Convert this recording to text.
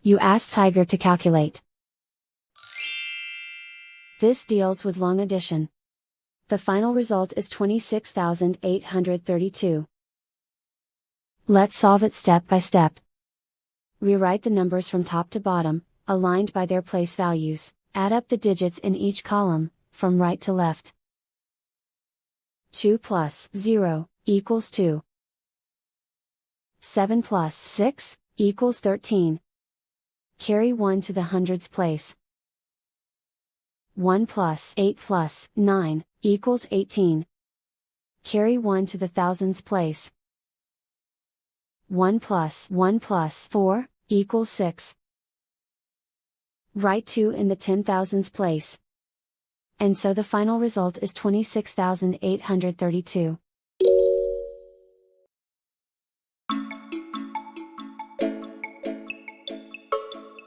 You ask Tiger to calculate. This deals with long addition. The final result is 26,832. Let's solve it step by step. Rewrite the numbers from top to bottom, aligned by their place values. Add up the digits in each column, from right to left. 2 plus 0 equals 2. 7 plus 6 equals 13. Carry 1 to the hundreds place. 1 plus 8 plus 9 equals 18. Carry 1 to the thousands place. 1 plus 4 equals 6. Write 2 in the 10,000s place. And so the final result is 26,832.